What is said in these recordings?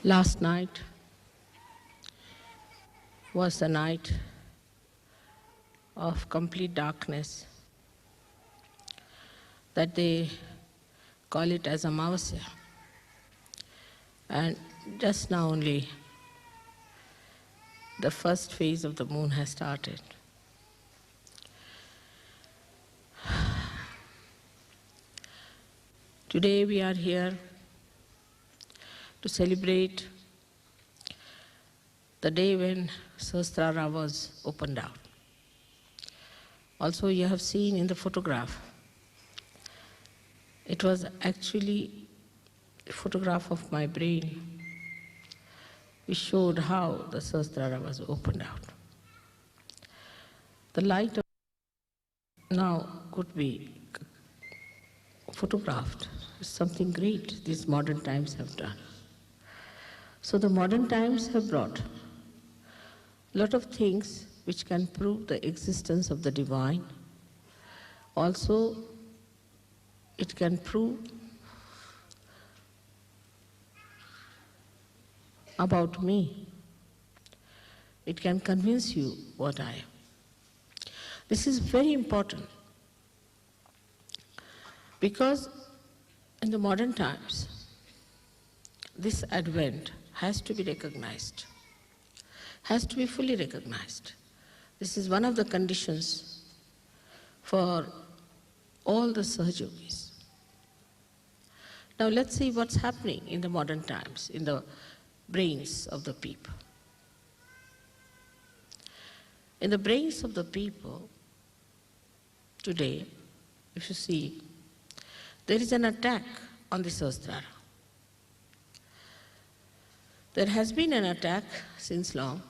Last night was the night of complete darkness, that they call it as Amavasya. And just now only the first phase of the moon has started. Today we are here to celebrate the day when Sahasrara was opened out. Also, you have seen in the photograph, it was actually a photograph of my brain which showed how the Sahasrara was opened out. The light of now could be photographed. It's something great these modern times have done. So the modern times have brought a lot of things which can prove the existence of the divine. Also, it can prove about me. It can convince you what I am. This is very important because in the modern times, this advent has to be recognized, has to be fully recognized. This is one of the conditions for all the Sahajogis. Now let's see what's happening in the modern times, in the brains of the people. In the brains of the people today, if you see, there is an attack on the Sahasrara. There has been an attack since long,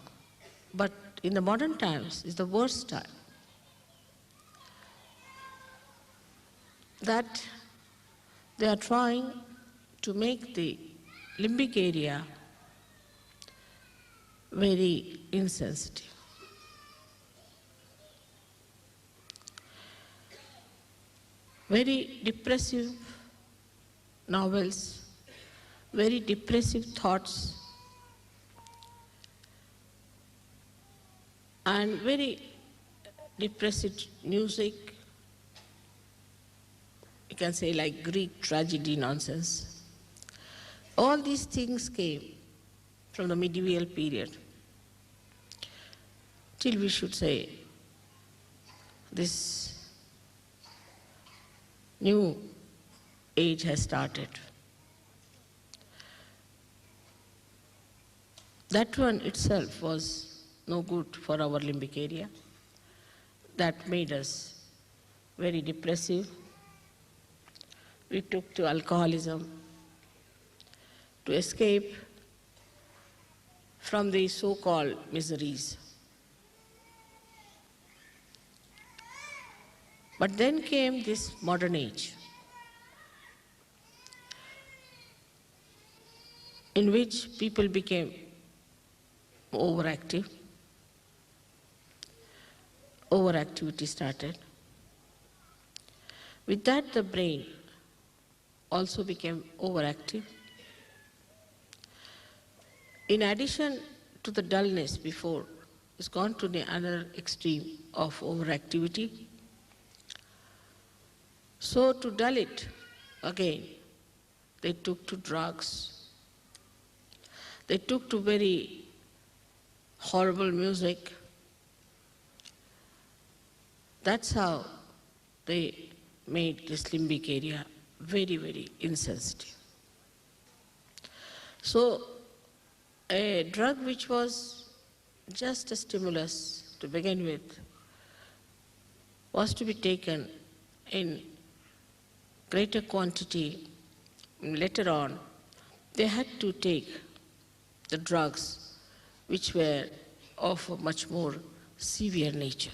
but in the modern times is the worst time. That they are trying to make the limbic area very insensitive. Very depressive novels, very depressive thoughts, and very depressive music, you can say like Greek tragedy nonsense. All these things came from the medieval period till we should say this new age has started. That one itself was no good for our limbic area. That made us very depressive. We took to alcoholism to escape from the so-called miseries. But then came this modern age, in which people became overactive. Overactivity started. With that, the brain also became overactive. In addition to the dullness before, it's gone to the other extreme of overactivity. So to dull it again, they took to drugs. They took to very horrible music. That's how they made this limbic area very, very insensitive. So a drug which was just a stimulus to begin with was to be taken in greater quantity. Later on, they had to take the drugs which were of a much more severe nature.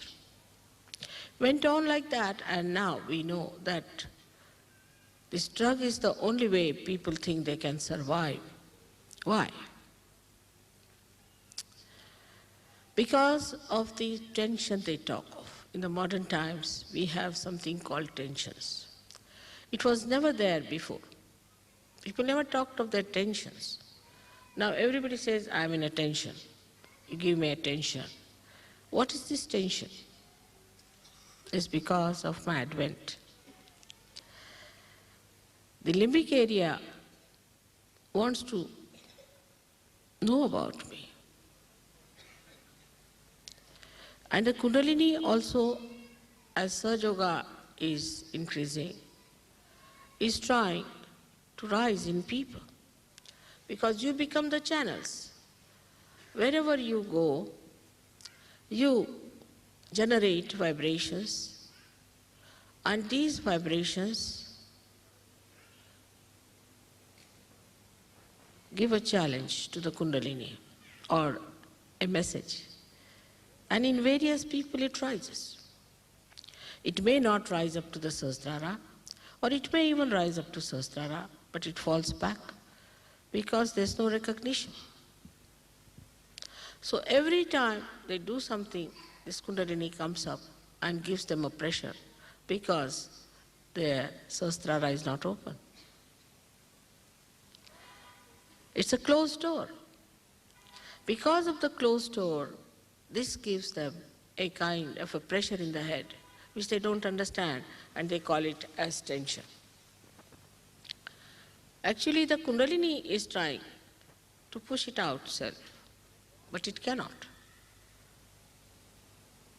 Went on like that, and now we know that this drug is the only way people think they can survive. Why? Because of the tension they talk of. In the modern times, we have something called tensions. It was never there before. People never talked of their tensions. Now everybody says, I'm in a tension. You give me attention. What is this tension? It's because of my advent. The limbic area wants to know about me. And the Kundalini also, as Sahaja Yoga is increasing, is trying to rise in people. Because you become the channels. Wherever you go, you generate vibrations, and these vibrations give a challenge to the Kundalini or a message. And in various people it rises. It may not rise up to the Sahasrara, or it may even rise up to Sahasrara, but it falls back because there's no recognition. So every time they do something, this Kundalini comes up and gives them a pressure because their Sahasrara is not open. It's a closed door. Because of the closed door, this gives them a kind of a pressure in the head, which they don't understand, and they call it as tension. Actually, the Kundalini is trying to push it out self, but it cannot.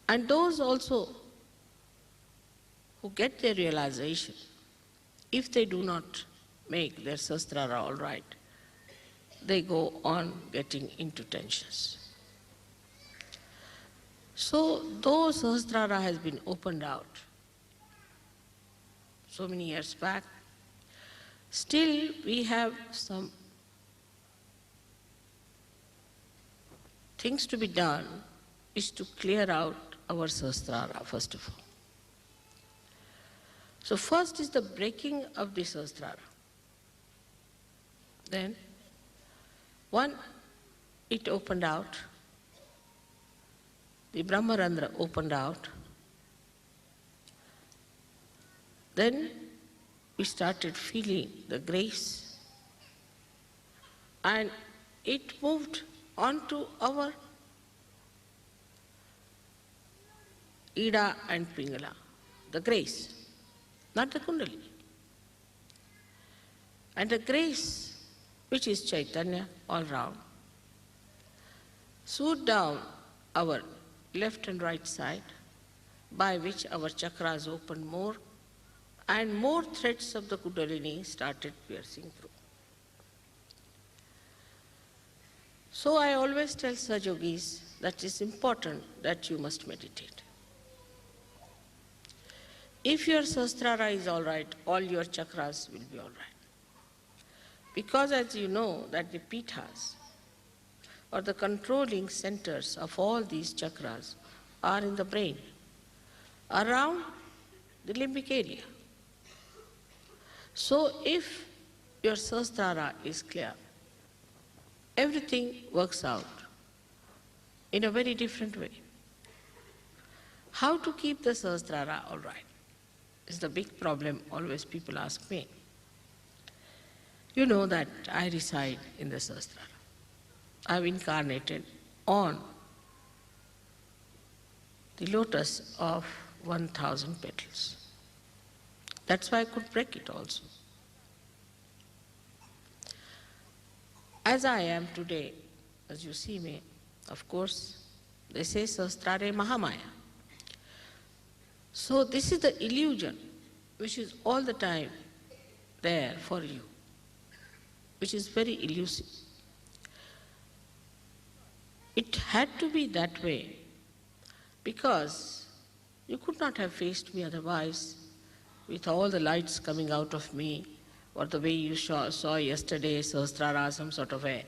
And those also who get their realization, if they do not make their Sahasrara all right, they go on getting into tensions. So, though Sahasrara has been opened out so many years back, still we have some things to be done, is to clear out our Sahasrara first of all. So first is the breaking of the Sahasrara. Then, one, it opened out, the Brahmarandra opened out. Then we started feeling the grace, and it moved onto our Ida and Pingala, the grace, not the Kundalini. And the grace, which is Chaitanya all round, swooped down our left and right side, by which our chakras opened more, and more threads of the Kundalini started piercing through. So I always tell Sahaja Yogis that it's important that you must meditate. If your Sahasrara is all right, all your chakras will be all right. Because as you know that the pithas, or the controlling centers of all these chakras, are in the brain, around the limbic area. So if your Sahasrara is clear, everything works out in a very different way. How to keep the Sahasrara all right is the big problem always people ask me. You know that I reside in the Sahasrara. I've incarnated on the lotus of 1,000 petals. That's why I could break it also. As I am today, as you see me, of course, they say Sahasrare Mahamaya. So this is the illusion which is all the time there for you, which is very elusive. It had to be that way because you could not have faced me otherwise, with all the lights coming out of me, or the way you saw yesterday, Sahasrara, some sort of a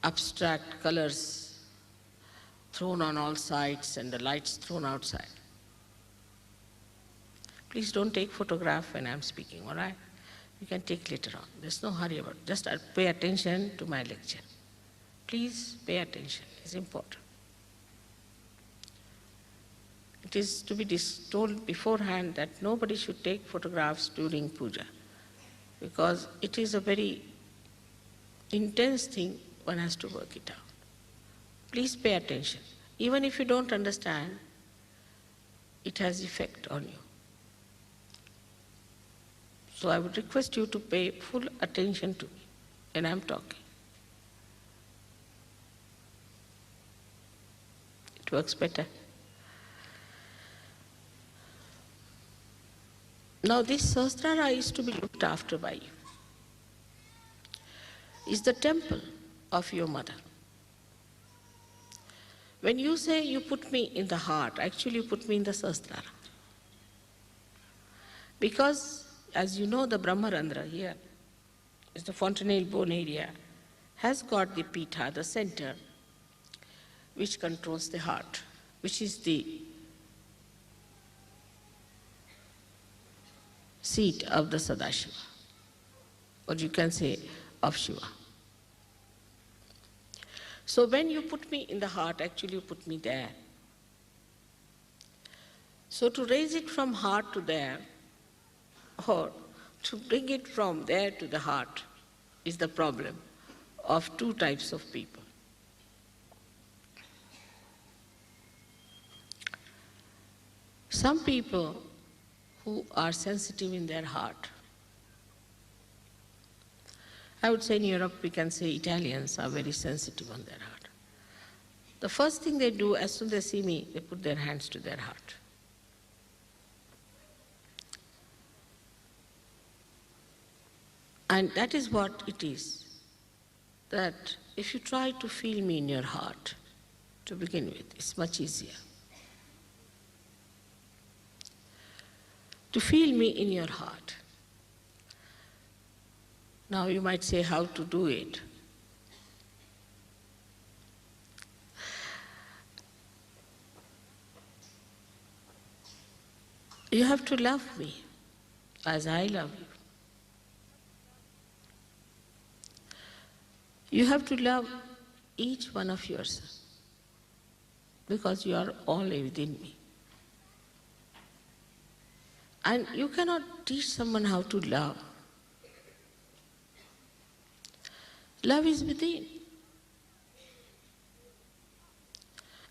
abstract colors thrown on all sides and the lights thrown outside. Please don't take photograph when I'm speaking, all right? You can take later on. There's no hurry about it. Just pay attention to my lecture. Please pay attention. It's important. It is to be told beforehand that nobody should take photographs during puja. because it is a very intense thing, one has to work it out. Please pay attention. Even if you don't understand, it has effect on you. So I would request you to pay full attention to me when I'm talking. It works better. Now this Sahasrara is to be looked after by you. It's the temple of your mother. When you say you put me in the heart, actually you put me in the Sahasrara. Because, as you know, the Brahmarandra here is the fontanelle bone area, has got the Pitha, the center, which controls the heart, which is the seat of the Sadashiva, or you can say of Shiva. So when you put me in the heart, actually you put me there. So to raise it from heart to there, or to bring it from there to the heart, is the problem of two types of people. Some people who are sensitive in their heart, I would say in Europe we can say Italians are very sensitive on their heart. The first thing they do, as soon as they see me, they put their hands to their heart. And that is what it is, that if you try to feel me in your heart, to begin with, it's much easier. To feel me in your heart. Now you might say how to do it. You have to love me as I love you. You have to love each one of yourself, because you are all within me. And you cannot teach someone how to love. Love is within.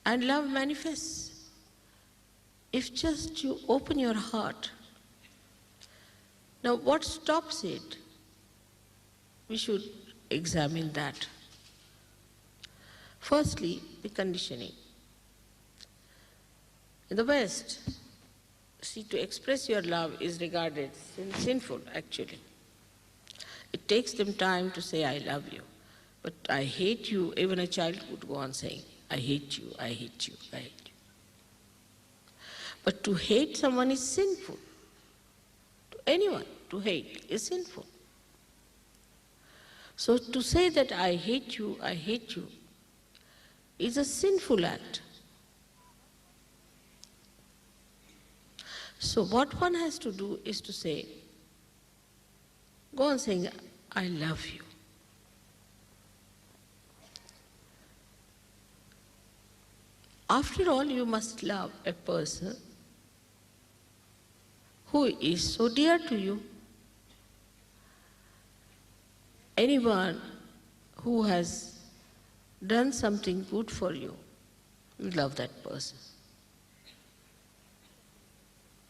And love manifests if just you open your heart. Now what stops it? We should examine that. Firstly, the conditioning. In the West, see, to express your love is regarded sinful, actually. It takes them time to say, I love you. But I hate you, even a child would go on saying, I hate you, I hate you, I hate you. But to hate someone is sinful. To anyone, to hate is sinful. So to say that I hate you is a sinful act. So what one has to do is to say, go on saying, I love you. After all, you must love a person who is so dear to you. Anyone who has done something good for you, you love that person.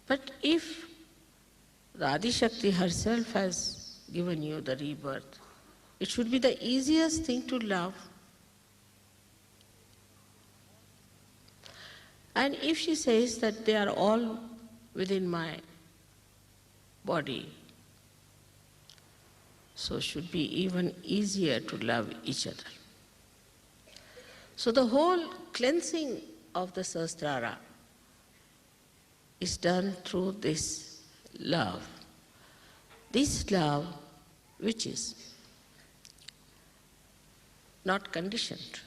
But if the Adi Shakti herself has given you the rebirth, it should be the easiest thing to love. And if she says that they are all within my body, so it should be even easier to love each other. So the whole cleansing of the Sahasrara is done through this love. This love which is not conditioned,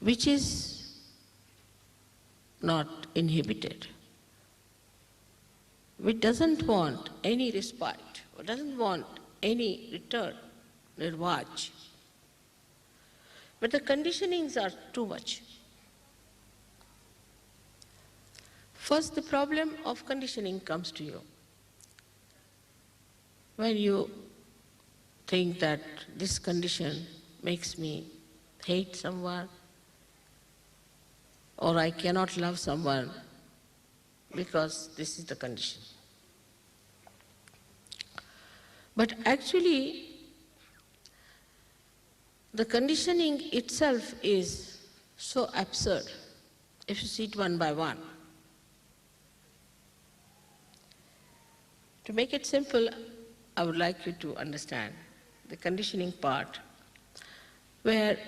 which is not inhibited, which doesn't want any respite, or doesn't want any return, nirvaj. But the conditionings are too much. First, the problem of conditioning comes to you. When you think that this condition makes me hate someone, or I cannot love someone because this is the condition. But actually, the conditioning itself is so absurd if you see it one by one. To make it simple, I would like you to understand the conditioning part, where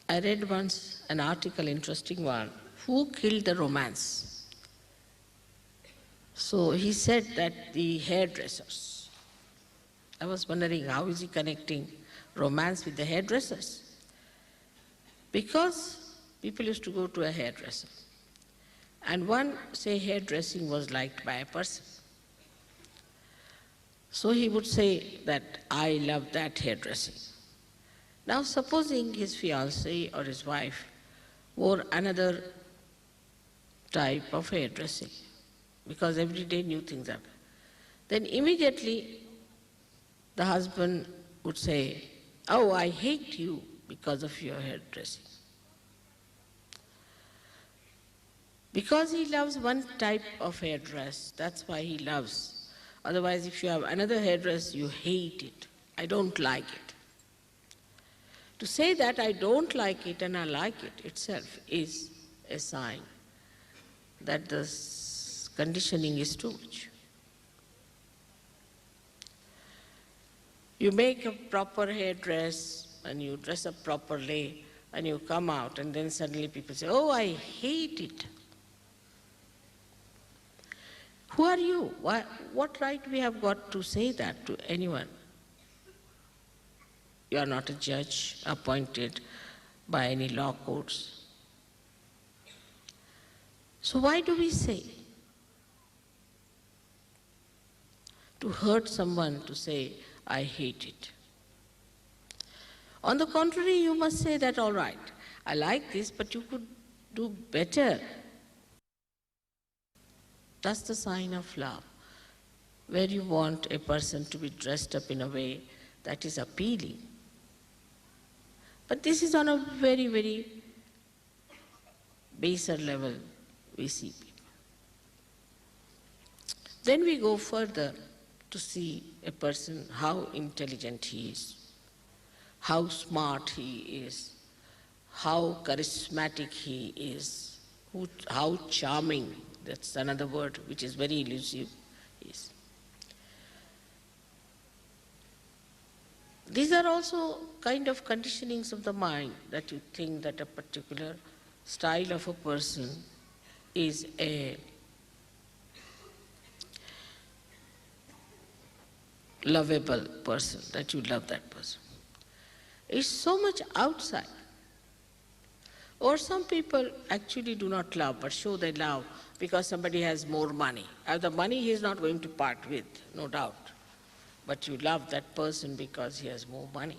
I read once an article, interesting one, who killed the romance? So he said that the hairdressers. I was wondering how is he connecting romance with the hairdressers? Because people used to go to a hairdresser, and one, say, hairdressing was liked by a person. So he would say that, I love that hairdressing. Now supposing his fiancée or his wife wore another type of hairdressing, because every day new things happen, then immediately the husband would say, oh, I hate you because of your hairdressing. Because he loves one type of hairdress, that's why he loves. Otherwise, if you have another hairdress, you hate it. I don't like it. To say that I don't like it and I like it itself is a sign that the conditioning is too much. You make a proper hairdress and you dress up properly and you come out, and then suddenly people say, oh, I hate it. Who are you? What right we have got to say that to anyone? You are not a judge appointed by any law courts. So why do we say? To hurt someone, to say, I hate it. On the contrary, you must say that, all right, I like this, but you could do better. That's the sign of love, where you want a person to be dressed up in a way that is appealing. But this is on a very, very baser level we see people. Then we go further to see a person, how intelligent he is, how smart he is, how charismatic he is, how charming, that's another word which is very elusive, is. These are also kind of conditionings of the mind, that you think that a particular style of a person is a lovable person, that you love that person. It's so much outside. Or some people actually do not love, but show they love because somebody has more money. The money he is not going to part with, no doubt. But you love that person because he has more money.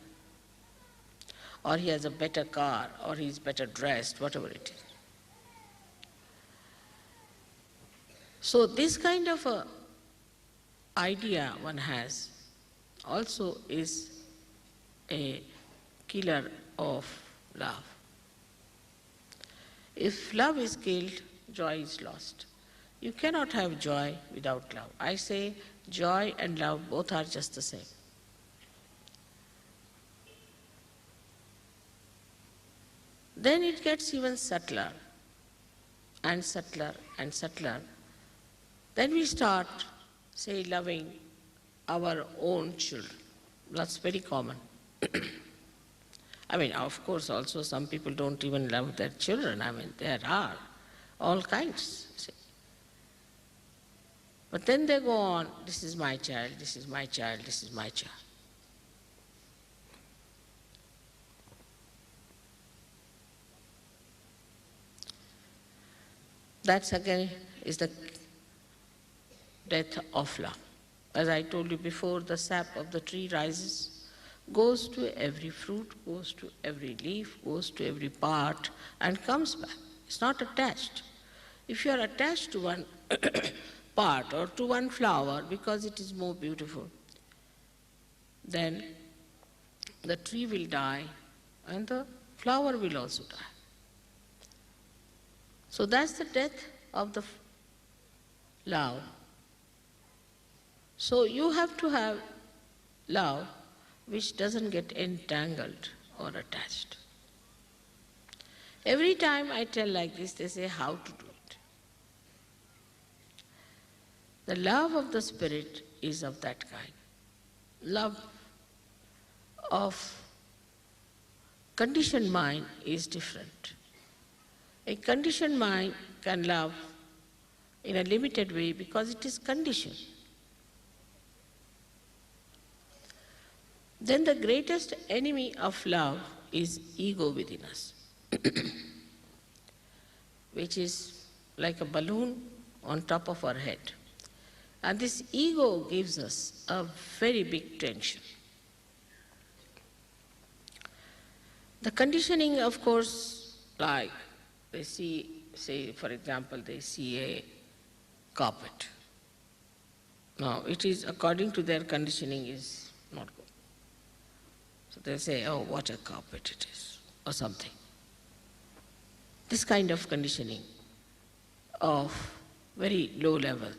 Or he has a better car, or he is better dressed, whatever it is. So this kind of a idea one has also is a killer of love. If love is killed, joy is lost. You cannot have joy without love. I say joy and love both are just the same. Then it gets even subtler and subtler and subtler. Then we start, say, loving our own children. That's very common. I mean, of course, also some people don't even love their children. I mean, there are all kinds. See. But then they go on, this is my child, this is my child, this is my child. That again is the death of love. As I told you before, the sap of the tree rises, goes to every fruit, goes to every leaf, goes to every part, and comes back. It's not attached. If you are attached to one, part or to one flower because it is more beautiful, then the tree will die and the flower will also die. So that's the death of the love. So you have to have love which doesn't get entangled or attached. Every time I tell like this, they say how to do it. The love of the Spirit is of that kind. Love of conditioned mind is different. A conditioned mind can love in a limited way because it is conditioned. Then the greatest enemy of love is ego within us, which is like a balloon on top of our head. And this ego gives us a very big tension. The conditioning, of course, like they see, say for example, they see a carpet. Now it is according to their conditioning is not good. So they say, oh, what a carpet it is, or something. This kind of conditioning of very low level.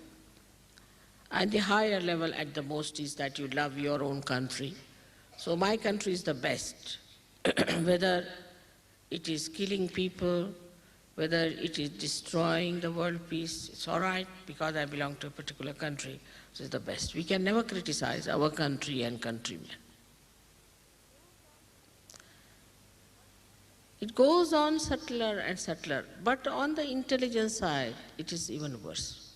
And the higher level at the most is that you love your own country. So my country is the best. Whether it is killing people, whether it is destroying the world peace, it's all right because I belong to a particular country, so it's the best. We can never criticize our country and countrymen. It goes on subtler and subtler, but on the intelligence side, it is even worse.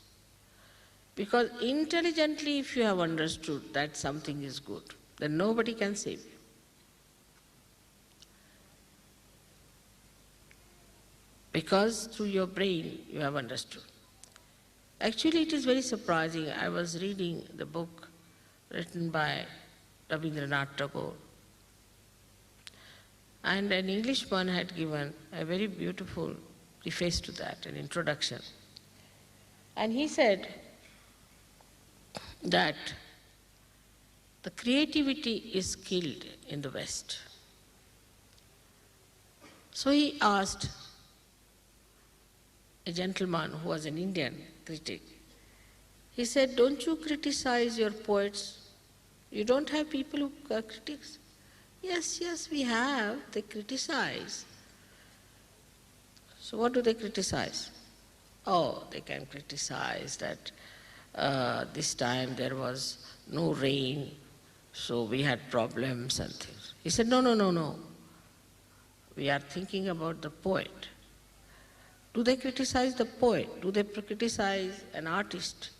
Because intelligently, if you have understood that something is good, then nobody can save you. Because through your brain, you have understood. Actually, it is very surprising. I was reading the book written by Rabindranath Tagore, and an Englishman had given a very beautiful preface to that, an introduction. And he said that the creativity is killed in the West. So he asked a gentleman who was an Indian critic, he said, don't you criticize your poets? You don't have people who are critics? Yes, we have. They criticize. So what do they criticize? Oh, they can criticize that this time there was no rain, so we had problems and things. He said, no. We are thinking about the poet. Do they criticize the poet? Do they criticize an artist?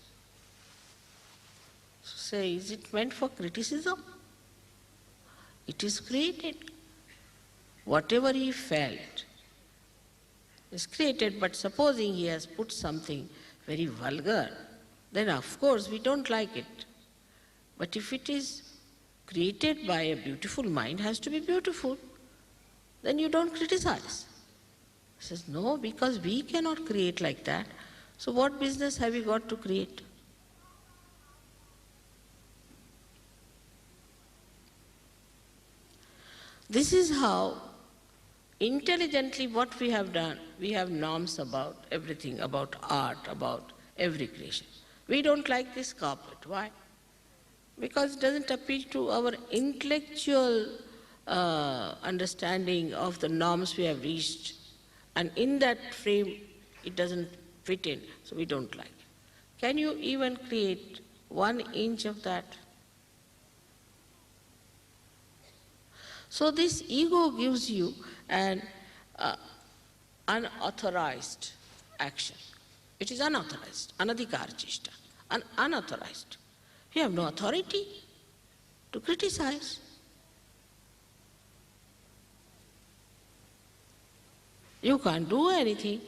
So say, is it meant for criticism? It is created. Whatever he felt is created, but supposing he has put something very vulgar, then of course we don't like it. But if it is created by a beautiful mind, has to be beautiful, then you don't criticize. He says, no, because we cannot create like that. So what business have we got to create? This is how intelligently what we have done. We have norms about everything, about art, about every creation. We don't like this carpet. Why? Because it doesn't appeal to our intellectual understanding of the norms we have reached. And in that frame, it doesn't fit in, so we don't like it. Can you even create 1 inch of that? So this ego gives you an unauthorized action. It is unauthorized, anadhikarchishta, unauthorized. You have no authority to criticize. You can't do anything.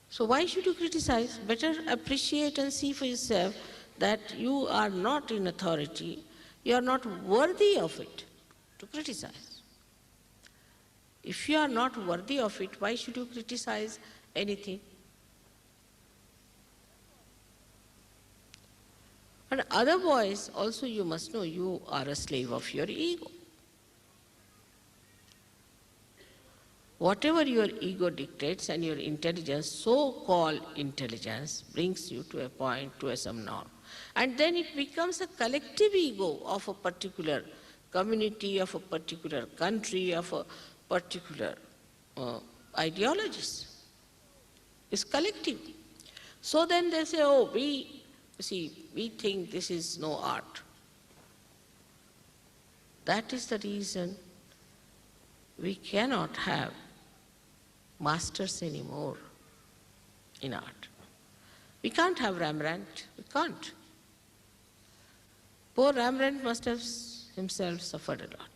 So why should you criticize? Better appreciate and see for yourself that you are not in authority, you are not worthy of it to criticize. If you are not worthy of it, why should you criticize anything? But otherwise, also you must know you are a slave of your ego. Whatever your ego dictates and your intelligence, so-called intelligence, brings you to a point, to some norm. And then it becomes a collective ego of a particular community, of a particular country, of a particular ideologies. It's collective. So then they say, oh, we think this is no art. That is the reason we cannot have masters anymore in art. We can't have Rembrandt, we can't. Poor Rembrandt must have himself suffered a lot.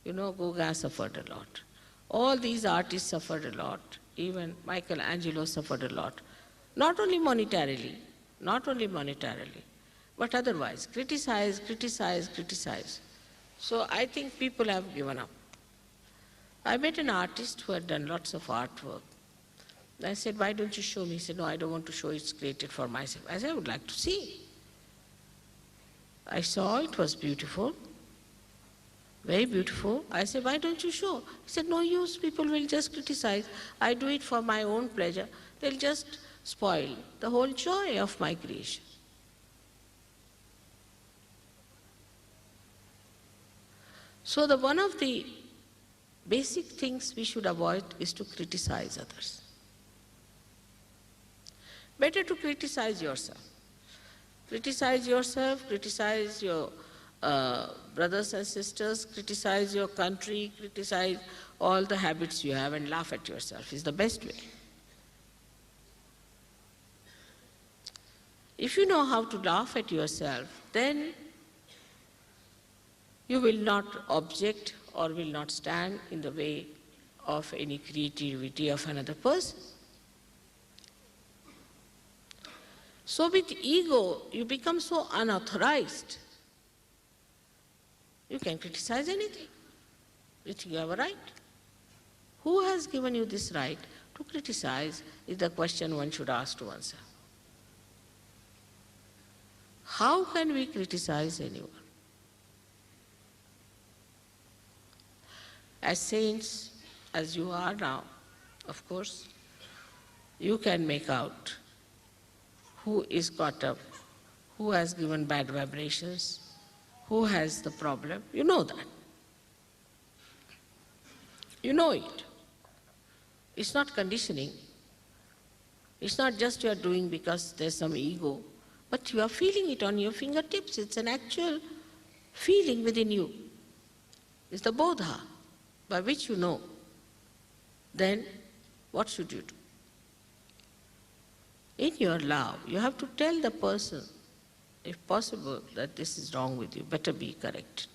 You know, Gauguin suffered a lot. All these artists suffered a lot. Even Michelangelo suffered a lot. Not only monetarily, but otherwise. Criticize. So I think people have given up. I met an artist who had done lots of artwork. I said, why don't you show me? He said, no, I don't want to show, it's created for myself. I said, I would like to see. I saw it was beautiful, very beautiful. I said, why don't you show? He said, no use, people will just criticize. I do it for my own pleasure. They'll just spoil the whole joy of my creation. So one of the basic things we should avoid is to criticize others. Better to criticize yourself. Criticize yourself, criticize your brothers and sisters, criticize your country, criticize all the habits you have and laugh at yourself is the best way. If you know how to laugh at yourself, then you will not object or will not stand in the way of any creativity of another person. So with ego, you become so unauthorized. You can criticize anything. You think you have a right. Who has given you this right to criticize is the question one should ask to oneself. How can we criticize anyone? As saints, as you are now, of course, you can make out who is caught up, who has given bad vibrations, who has the problem. You know that. You know it. It's not conditioning. It's not just you are doing because there's some ego, but you are feeling it on your fingertips. It's an actual feeling within you. It's the bodha by which you know. Then what should you do? In your love, you have to tell the person, if possible, that this is wrong with you, better be corrected.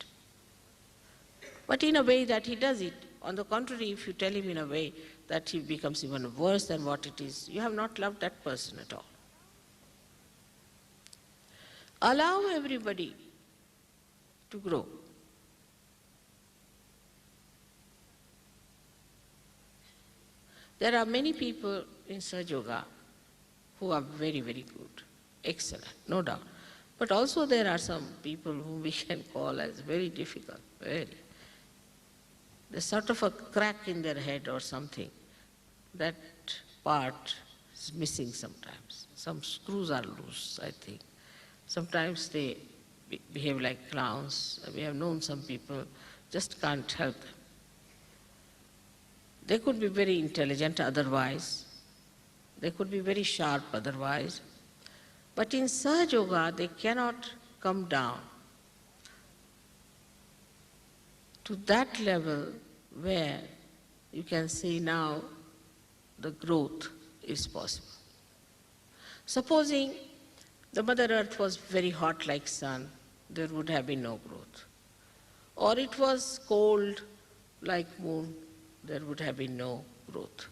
But in a way that he does it. On the contrary, if you tell him in a way that he becomes even worse than what it is, you have not loved that person at all. Allow everybody to grow. There are many people in Sahaja Yoga who are very, very good, excellent, no doubt. But also there are some people whom we can call as very difficult, very. There's sort of a crack in their head or something. That part is missing sometimes. Some screws are loose, I think. Sometimes they behave like clowns. We have known some people, just can't help them. They could be very intelligent otherwise. They could be very sharp otherwise. But in Sahaja Yoga, they cannot come down to that level where you can say now the growth is possible. Supposing the Mother Earth was very hot like sun, there would have been no growth. Or it was cold like moon, there would have been no growth.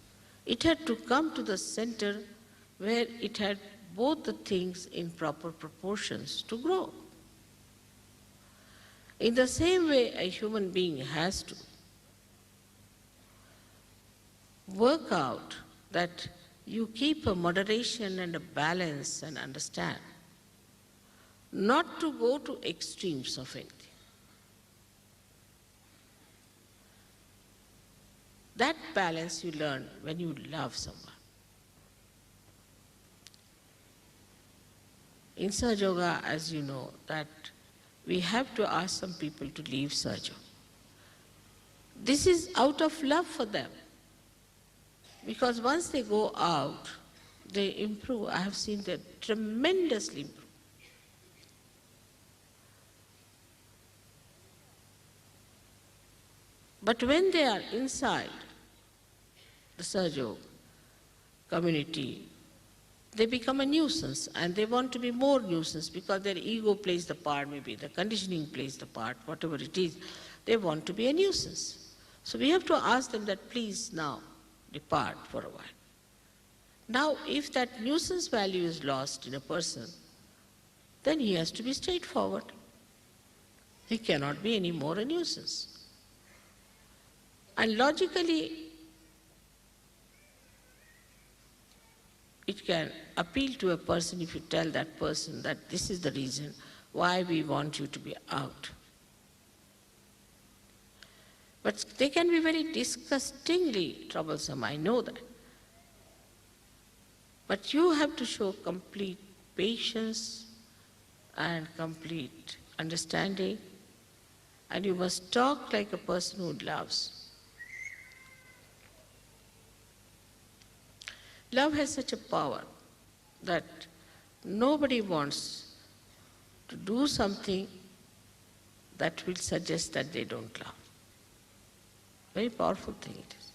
It had to come to the center where it had both the things in proper proportions to grow. In the same way, a human being has to work out that you keep a moderation and a balance and understand not to go to extremes of anything. That balance you learn when you love someone. In Sahaja Yoga, as you know, that we have to ask some people to leave Sahaja Yoga. This is out of love for them. Because once they go out, they improve. I have seen them tremendously improve. But when they are inside the Sahaja Yoga community, they become a nuisance, and they want to be more nuisance because their ego plays the part, maybe the conditioning plays the part, whatever it is. They want to be a nuisance. So we have to ask them that please now depart for a while. Now if that nuisance value is lost in a person, then he has to be straightforward. He cannot be any more a nuisance. And logically, it can appeal to a person if you tell that person that this is the reason why we want you to be out. But they can be very disgustingly troublesome, I know that. But you have to show complete patience and complete understanding, and you must talk like a person who loves. Love has such a power that nobody wants to do something that will suggest that they don't love. Very powerful thing it is.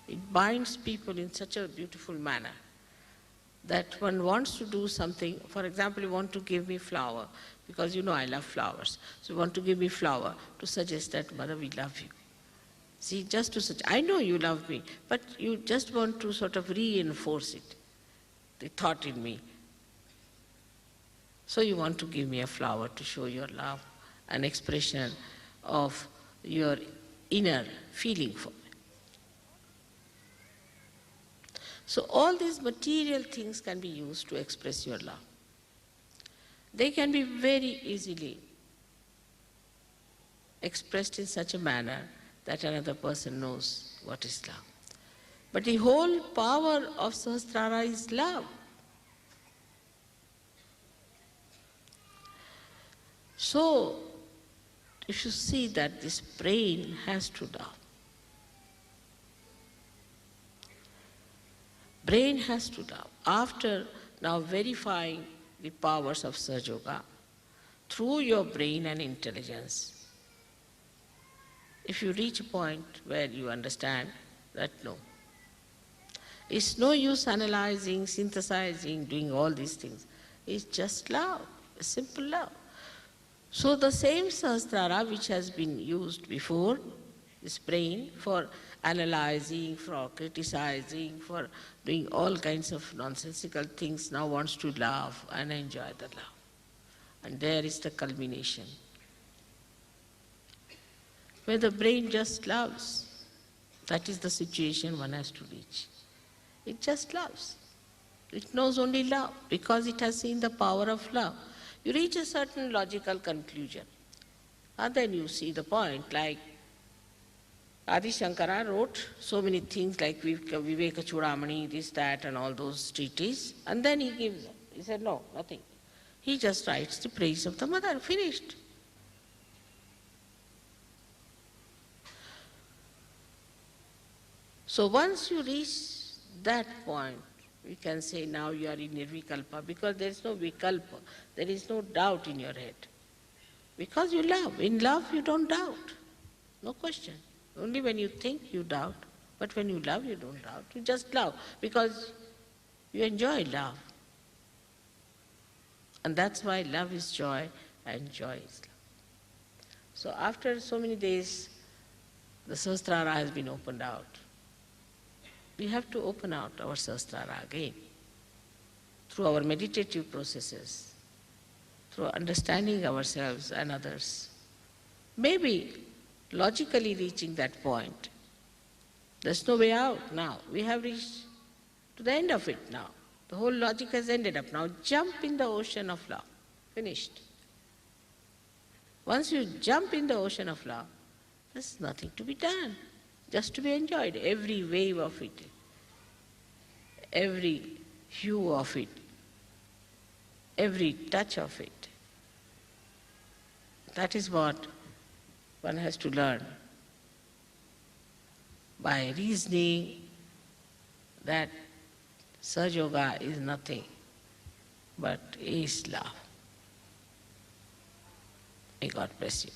It binds people in such a beautiful manner that one wants to do something. For example, you want to give me flower because you know I love flowers. So you want to give me flower to suggest that, Mother, we love you. See, just to such, I know you love me, but you just want to sort of reinforce it, the thought in me. So you want to give me a flower to show your love, an expression of your inner feeling for me. So all these material things can be used to express your love. They can be very easily expressed in such a manner that another person knows what is love. But the whole power of Sahasrara is love. So, if you see that this brain has to love. Brain has to love. After now verifying the powers of Sahaja Yoga, through your brain and intelligence, if you reach a point where you understand that no, it's no use analyzing, synthesizing, doing all these things. It's just love, a simple love. So the same Sahasrara which has been used before, this brain, for analyzing, for criticizing, for doing all kinds of nonsensical things, now wants to love and enjoy the love. And there is the culmination, where the brain just loves. That is the situation one has to reach. It just loves. It knows only love because it has seen the power of love. You reach a certain logical conclusion, and then you see the point, like Adi Shankara wrote so many things like Viveka Chudamani, this, that, and all those treatises, and then he gives up. He said, no, nothing. He just writes the praise of the mother, finished. So once you reach that point, we can say now you are in nirvikalpa, because there is no vikalpa, there is no doubt in your head. Because you love. In love you don't doubt, no question. Only when you think you doubt, but when you love you don't doubt. You just love because you enjoy love. And that's why love is joy and joy is love. So after so many days, the Sahasrara has been opened out. We have to open out our Sahasrara again through our meditative processes, through understanding ourselves and others. Maybe logically reaching that point. There's no way out now. We have reached to the end of it now. The whole logic has ended up now. Jump in the ocean of love. Finished. Once you jump in the ocean of love, there's nothing to be done, just to be enjoyed. Every wave of it, every hue of it, every touch of it. That is what one has to learn by reasoning that Sahaja Yoga is nothing but is love. May God bless you.